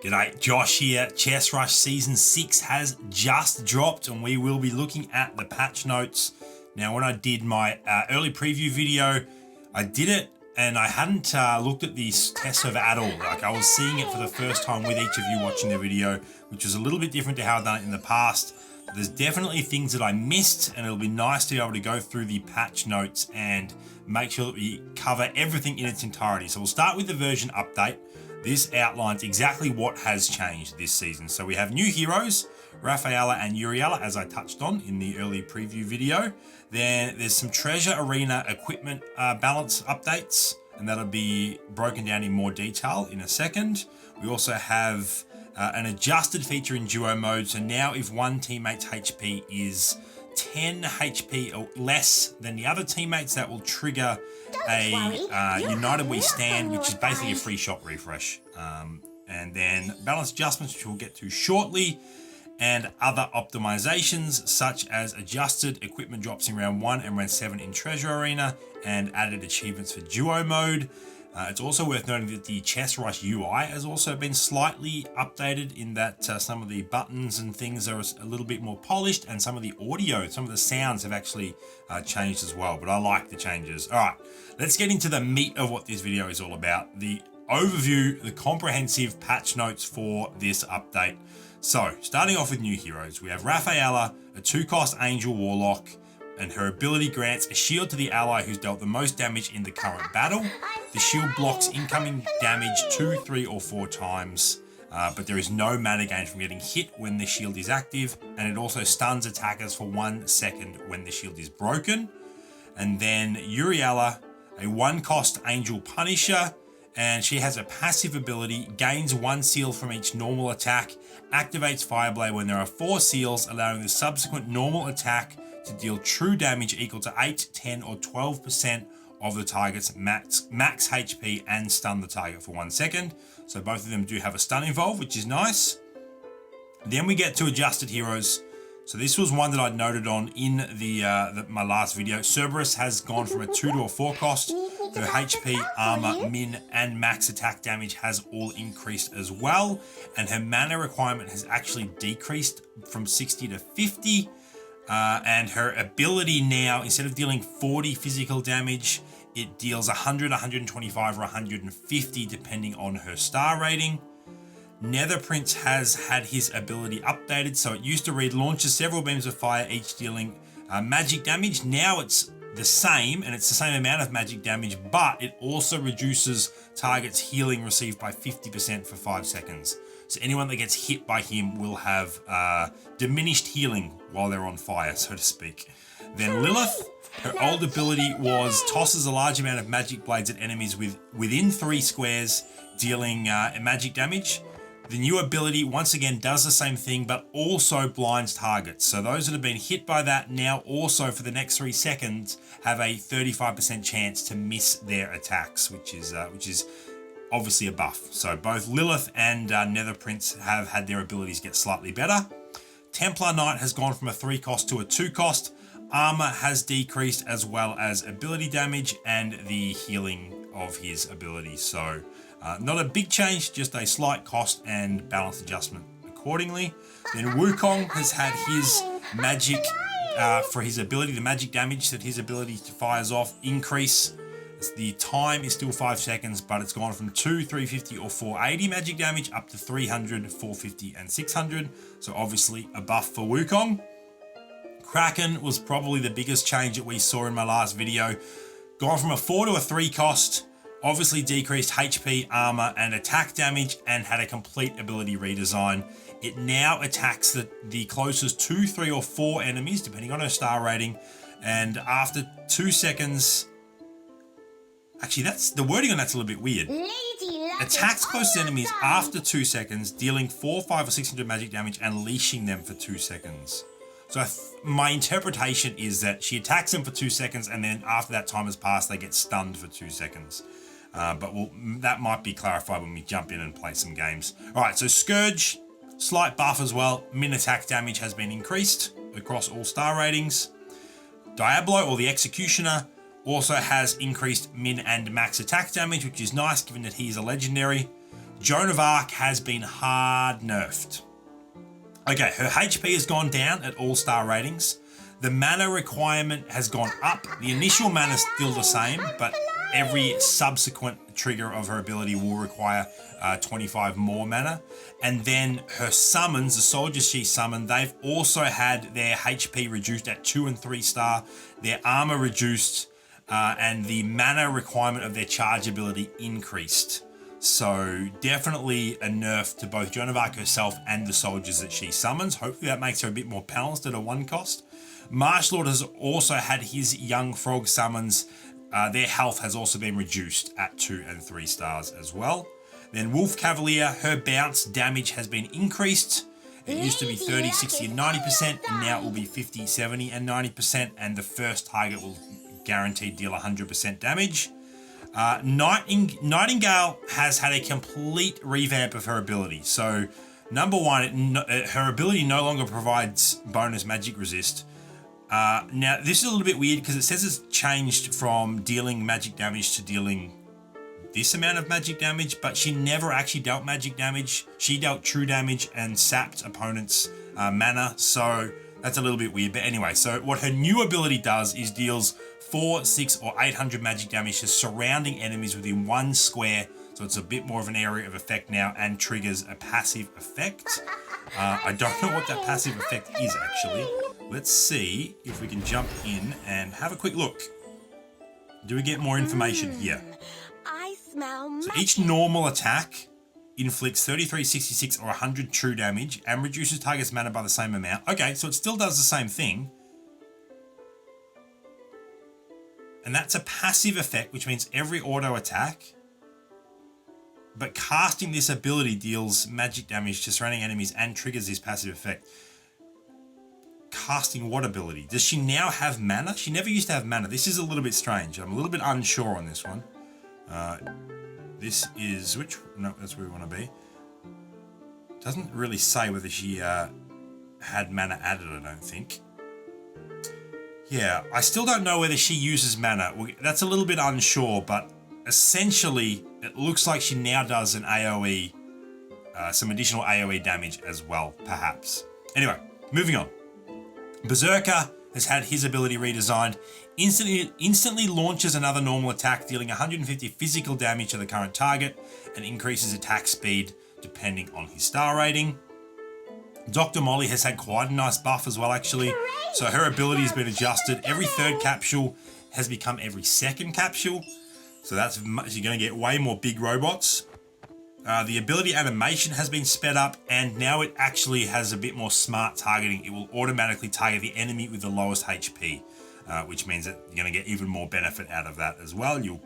G'day, Josh here. Chess Rush Season 6 has just dropped and we will be looking at the patch notes. Now, when I did my early preview video, I did it and I hadn't looked at the test server at all. Like, I was seeing it for the first time with each of you watching the video, which was a little bit different to how I've done it in the past. There's definitely things that I missed, and it'll be nice to be able to go through the patch notes and make sure that we cover everything in its entirety. So we'll start with the version update. This outlines exactly what has changed this season. So we have new heroes, Mikaela and Uriela, as I touched on in the early preview video. Then there's some treasure arena equipment balance updates, and that'll be broken down in more detail in a second. We also have an adjusted feature in duo mode. So now if one teammate's HP is 10 HP or less than the other teammates, that will trigger a United We Stand, which is basically a free shot refresh. And then balance adjustments, which we'll get to shortly, and other optimizations such as adjusted equipment drops in round 1 and round 7 in Treasure Arena, and added achievements for duo mode. It's also worth noting that the Chess Rush UI has also been slightly updated in that some of the buttons and things are a little bit more polished, and some of the audio, some of the sounds have actually changed as well, but I like the changes. All right, let's get into the meat of what this video is all about. The overview, the comprehensive patch notes for this update. So, starting off with new heroes, we have Mikaela, a 2-cost Angel Warlock, and her ability grants a shield to the ally who's dealt the most damage in the current battle. The shield blocks incoming damage 2, 3, or 4 times, but there is no mana gain from getting hit when the shield is active, and it also stuns attackers for 1 second when the shield is broken. And then Uriela, a 1-cost Angel Punisher, and she has a passive ability, gains 1 seal from each normal attack, activates Fireblade when there are 4 seals, allowing the subsequent normal attack to deal true damage equal to 8, 10, or 12% of the target's max HP and stun the target for 1 second. So both of them do have a stun involved, which is nice. Then we get to adjusted heroes. So this was one that I'd noted on in my last video. Cerberus has gone from a 2 to a 4 cost. Her HP, armor, min, and max attack damage has all increased as well. And her mana requirement has actually decreased from 60 to 50. And her ability now, instead of dealing 40 physical damage, it deals 100, 125, or 150 depending on her star rating. Nether Prince has had his ability updated, so it used to read launches several beams of fire, each dealing magic damage. Now it's the same, and it's the same amount of magic damage, but it also reduces targets' healing received by 50% for 5 seconds. So anyone that gets hit by him will have diminished healing while they're on fire, so to speak. Then Lilith, her old ability was tosses a large amount of magic blades at enemies within 3 squares, dealing magic damage. The new ability once again does the same thing, but also blinds targets. So those that have been hit by that now also for the next 3 seconds have a 35% chance to miss their attacks, which is obviously a buff. So both Lilith and Nether Prince have had their abilities get slightly better. Templar Knight has gone from a 3-cost to a 2-cost. Armor has decreased, as well as ability damage and the healing of his ability. So not a big change, just a slight cost and balance adjustment accordingly. Then Wukong has had his magic for his ability, the magic damage that his ability fires off, increase. The time is still 5 seconds, but it's gone from 2, 350, or 480 magic damage up to 300, 450, and 600. So obviously a buff for Wukong. Kraken was probably the biggest change that we saw in my last video. Gone from a 4 to a 3 cost, obviously decreased HP, armor, and attack damage, and had a complete ability redesign. It now attacks the closest 2, 3, or 4 enemies, depending on her star rating, and after 2 seconds... Actually, the wording on that's a little bit weird. Attacks close enemies after 2 seconds, dealing 4, 5, or 600 magic damage and leashing them for 2 seconds. So my interpretation is that she attacks them for 2 seconds, and then after that time has passed, they get stunned for 2 seconds. But that might be clarified when we jump in and play some games. All right, so Scourge, slight buff as well. Min attack damage has been increased across all star ratings. Diablo, or the Executioner, also has increased min and max attack damage, which is nice given that he's a legendary. Joan of Arc has been hard nerfed. Okay, her HP has gone down at all-star ratings. The mana requirement has gone up. The initial mana is still the same, but every subsequent trigger of her ability will require 25 more mana. And then her summons, the soldiers she summoned, they've also had their HP reduced at 2 and 3 star, their armor reduced, and the mana requirement of their charge ability increased. So definitely a nerf to both Joan of Arc herself and the soldiers that she summons. Hopefully that makes her a bit more balanced at a 1 cost. Marshlord has also had his young frog summons. Their health has also been reduced at 2 and 3 stars as well. Then Wolf Cavalier, her bounce damage has been increased. It used to be 30, 60 and 90%, and now it will be 50, 70 and 90%, and the first target will guaranteed deal 100% damage. Nightingale has had a complete revamp of her ability. So number one, her ability no longer provides bonus magic resist. Now this is a little bit weird because it says it's changed from dealing magic damage to dealing this amount of magic damage, but she never actually dealt magic damage. She dealt true damage and sapped opponents' mana, so that's a little bit weird. But anyway, so what her new ability does is deals 4, 6 or 800 magic damage to surrounding enemies within 1 square, so it's a bit more of an area of effect now, and triggers a passive effect. I don't know what that passive effect is actually. Let's see if we can jump in and have a quick look. Do we get more information here? I smell so each normal attack inflicts 33, 66 or 100 true damage and reduces target's mana by the same amount. Okay, so it still does the same thing. And that's a passive effect, which means every auto attack. But casting this ability deals magic damage to surrounding enemies and triggers this passive effect. Casting what ability? Does she now have mana? She never used to have mana. This is a little bit strange. I'm a little bit unsure on this one. This is which? No, that's where we want to be. Doesn't really say whether she had mana added, I don't think. Yeah, I still don't know whether she uses mana. That's a little bit unsure, but essentially it looks like she now does an AoE, some additional AoE damage as well, perhaps. Anyway, moving on. Berserker has had his ability redesigned. Instantly launches another normal attack, dealing 150 physical damage to the current target and increases attack speed depending on his star rating. Dr. Molly has had quite a nice buff as well, actually. So her ability has been adjusted. Every 3rd capsule has become every 2nd capsule. So that's you're going to get way more big robots. The ability animation has been sped up, and now it actually has a bit more smart targeting. It will automatically target the enemy with the lowest HP, which means that you're going to get even more benefit out of that as well. You'll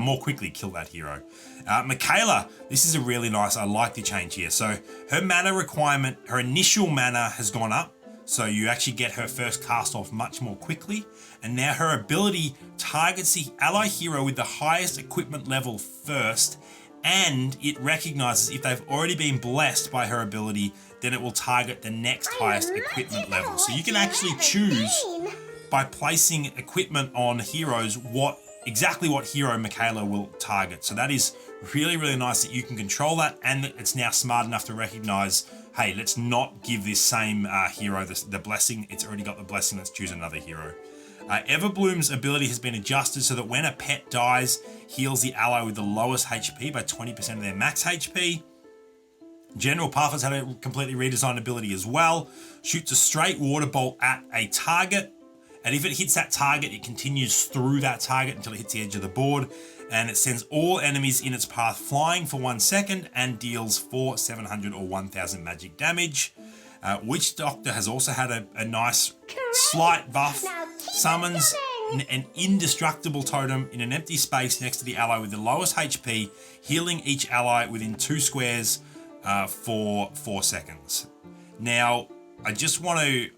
more quickly kill that hero. Mikaela, this is a really nice, I like the change here. So her mana requirement, her initial mana has gone up. So you actually get her first cast off much more quickly. And now her ability targets the ally hero with the highest equipment level first, and it recognizes if they've already been blessed by her ability, then it will target the next highest equipment level. So you can actually choose by placing equipment on heroes exactly what hero Mikaela will target. So that is really, really nice that you can control that, and that it's now smart enough to recognize, hey, let's not give this same hero the blessing. It's already got the blessing, let's choose another hero. Everbloom's ability has been adjusted so that when a pet dies, heals the ally with the lowest HP by 20% of their max HP. General Puff has had a completely redesigned ability as well. Shoots a straight water bolt at a target, and if it hits that target, it continues through that target until it hits the edge of the board, and it sends all enemies in its path flying for 1 second and deals 4, 700 or 1000 magic damage. Witch Doctor has also had a nice slight buff. Summons an indestructible totem in an empty space next to the ally with the lowest HP, healing each ally within 2 squares for 4 seconds. Now, I just want to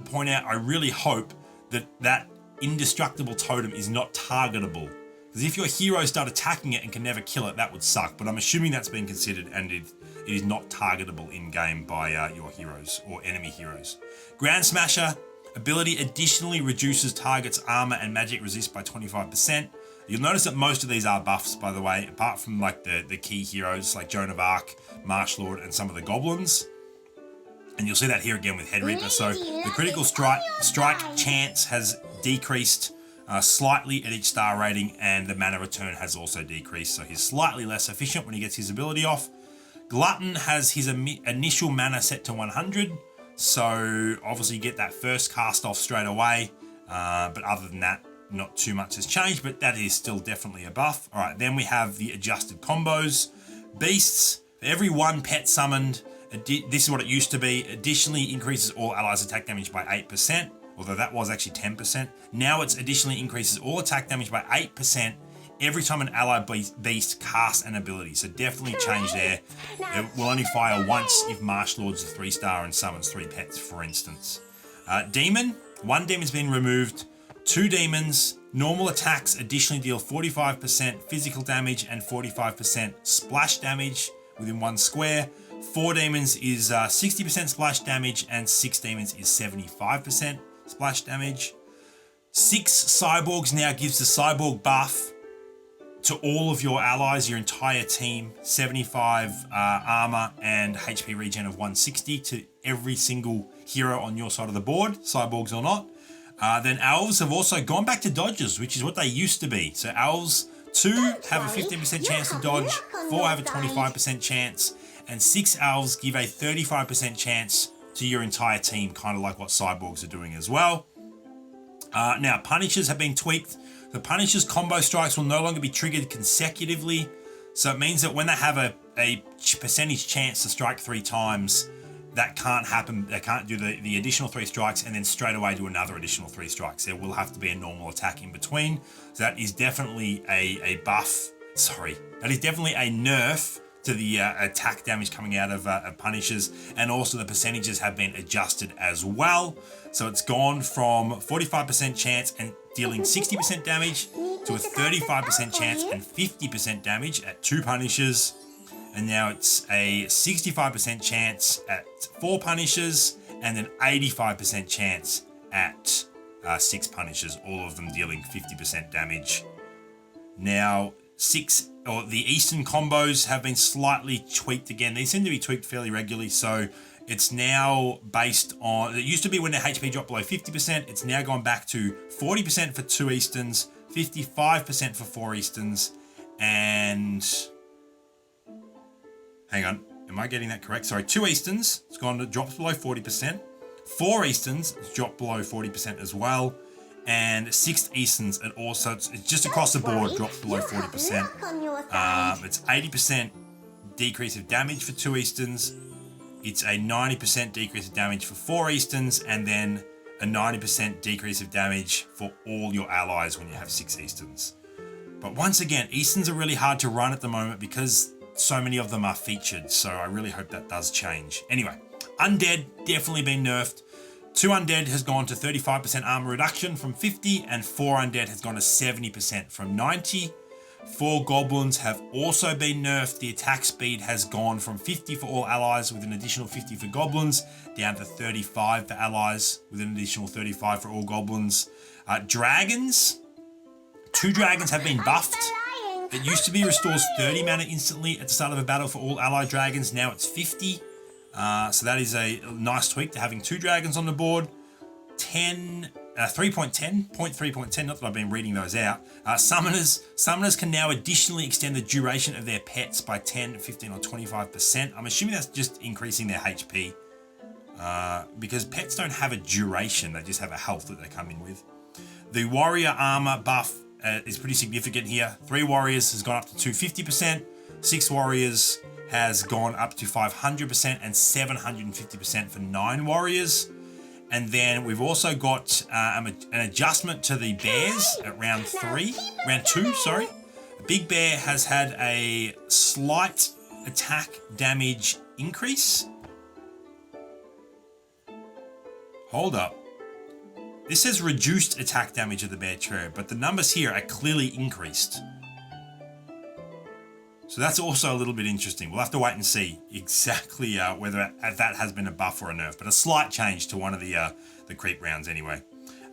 point out, I really hope that indestructible totem is not targetable. Because if your heroes start attacking it and can never kill it, that would suck. But I'm assuming that's been considered, and it is not targetable in-game by your heroes or enemy heroes. Grand Smasher ability additionally reduces target's armor and magic resist by 25%. You'll notice that most of these are buffs, by the way, apart from like the key heroes like Joan of Arc, Marsh Lord, and some of the goblins. And you'll see that here again with Head Reaper. So the critical strike chance has decreased slightly at each star rating, and the mana return has also decreased. So he's slightly less efficient when he gets his ability off. Glutton has his initial mana set to 100. So obviously you get that first cast off straight away. But other than that, not too much has changed, but that is still definitely a buff. All right, then we have the adjusted combos. Beasts, for every one pet summoned, this is what it used to be, additionally increases all allies attack damage by 8%, although that was actually 10%. Now it's additionally increases all attack damage by 8% every time an ally beast casts an ability. So definitely change there. It will only fire once if Marsh Lord's a 3-star and summons 3 pets, for instance. Demon, 1 demon's been removed. 2 demons, normal attacks additionally deal 45% physical damage and 45% splash damage within 1 square. 4 demons is 60% splash damage, and 6 demons is 75% splash damage. 6 cyborgs now gives the cyborg buff to all of your allies, your entire team, 75 armor and HP regen of 160 to every single hero on your side of the board, cyborgs or not. Then elves have also gone back to dodges, which is what they used to be. So elves, 2 have a 15% chance to dodge, 4 have a 25% chance, and 6 elves give a 35% chance to your entire team, kind of like what cyborgs are doing as well. Now, punishers have been tweaked. The punishers combo strikes will no longer be triggered consecutively. So it means that when they have a percentage chance to strike 3 times, that can't happen. They can't do the additional 3 strikes and then straight away do another additional 3 strikes. There will have to be a normal attack in between. So that is definitely a buff. Sorry, that is definitely a nerf to the attack damage coming out of punishers, and also the percentages have been adjusted as well. So it's gone from 45% chance and dealing 60% damage to a 35% chance and 50% damage at 2 punishers. And now it's a 65% chance at 4 punishers and an 85% chance at 6 punishers, all of them dealing 50% damage. Now, the Eastern combos have been slightly tweaked again. These seem to be tweaked fairly regularly, so it's now based on, it used to be when their HP dropped below 50%, it's now gone back to 40% for 2 Easterns, 55% for 4 Easterns, and hang on, am I getting that correct? Sorry, 2 Easterns, it's drops below 40%, 4 Easterns, it's dropped below 40% as well, and 6 Easterns, and also it's just across the board drops below 40%. It's 80% decrease of damage for 2 Easterns. It's a 90% decrease of damage for 4 Easterns, and then a 90% decrease of damage for all your allies when you have 6 Easterns. But once again, Easterns are really hard to run at the moment because so many of them are featured, so I really hope that does change. Anyway, Undead definitely been nerfed. 2 Undead has gone to 35% armor reduction from 50, and 4 Undead has gone to 70% from 90. 4 Goblins have also been nerfed. The attack speed has gone from 50 for all allies with an additional 50 for Goblins, down to 35 for allies with an additional 35 for all Goblins. Dragons, 2 dragons have been buffed. It used to be restores 30 mana instantly at the start of a battle for all allied dragons. Now it's 50. So that is a nice tweak to having 2 dragons on the board. 3.10, not that I've been reading those out. Summoners can now additionally extend the duration of their pets by 10, 15, or 25%. I'm assuming that's just increasing their HP. Because pets don't have a duration, they just have a health that they come in with. The warrior armor buff is pretty significant here. 3 warriors has gone up to 250%. 6 warriors has gone up to 500% and 750% for 9 warriors. And then we've also got an adjustment to the bears at round 2. The big bear has had a slight attack damage increase. Hold up. This says reduced attack damage of the bear trio, but the numbers here are clearly increased. So that's also a little bit interesting. We'll have to wait and see exactly whether that has been a buff or a nerf, but a slight change to one of the creep rounds anyway.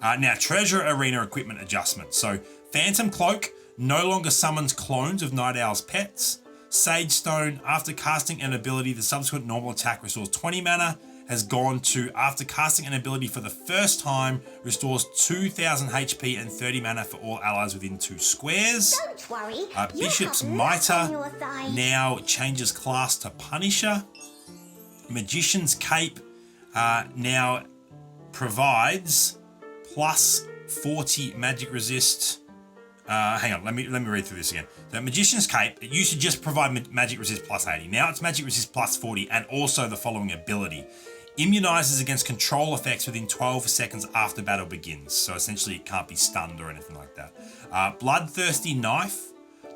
Now, Treasure Arena equipment adjustment. So Phantom Cloak no longer summons clones of Night Owl's pets. Sage Stone, after casting an ability, the subsequent normal attack restores 20 mana, has gone to, after casting an ability for the first time, restores 2000 HP and 30 mana for all allies within 2 squares. Don't worry. Bishop's Mitre now changes class to Punisher. Magician's Cape now provides plus 40 magic resist. Hang on, let me read through this again. So Magician's Cape, it used to just provide magic resist plus 80. Now it's magic resist plus 40 and also the following ability. Immunizes against control effects within 12 seconds after battle begins. So essentially it can't be stunned or anything like that. Bloodthirsty Knife,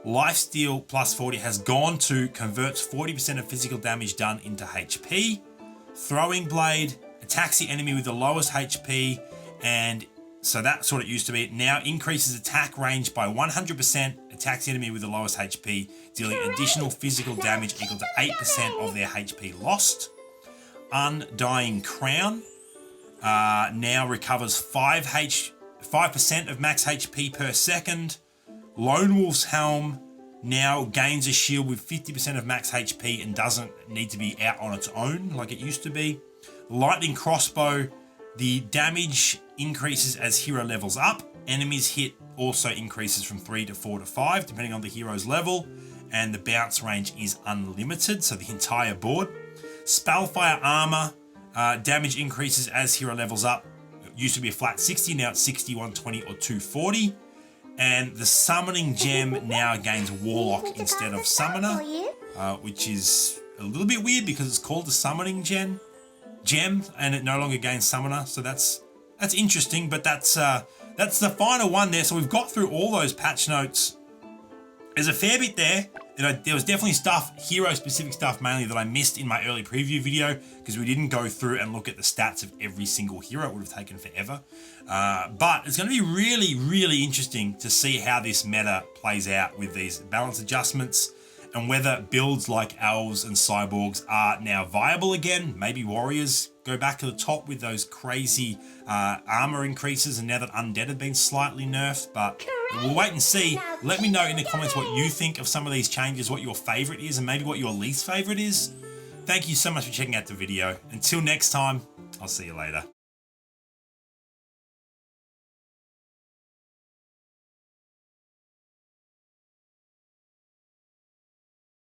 Lifesteal plus 40 has gone to converts 40% of physical damage done into HP. Throwing Blade attacks the enemy with the lowest HP, and so that's what it used to be. It now increases attack range by 100%, attacks the enemy with the lowest HP, dealing additional physical damage equal to 8% of their HP lost. Undying Crown now recovers 5% of max HP per second. Lone Wolf's Helm now gains a shield with 50% of max HP and doesn't need to be out on its own like it used to be. Lightning Crossbow, the damage increases as hero levels up. Enemies hit also increases from 3 to 4 to 5 depending on the hero's level, and the bounce range is unlimited, so the entire board. Spellfire Armor, damage increases as hero levels up. It used to be a flat 60, now it's 60, 120 or 240. And the Summoning Gem now gains Warlock instead of Summoner, which is a little bit weird because it's called the Summoning Gem, and it no longer gains Summoner. So that's interesting, but that's the final one there. So we've got through all those patch notes. There's a fair bit there. There was definitely stuff, hero-specific stuff mainly, that I missed in my early preview video because we didn't go through and look at the stats of every single hero. It would have taken forever. But it's going to be really, really interesting to see how this meta plays out with these balance adjustments and whether builds like elves and cyborgs are now viable again. Maybe warriors go back to the top with those crazy armor increases, and now that Undead have been slightly nerfed, but we'll wait and see. Let me know in the comments what you think of some of these changes, what your favorite is, and maybe what your least favorite is. Thank you so much for checking out the video. Until next time, I'll see you later.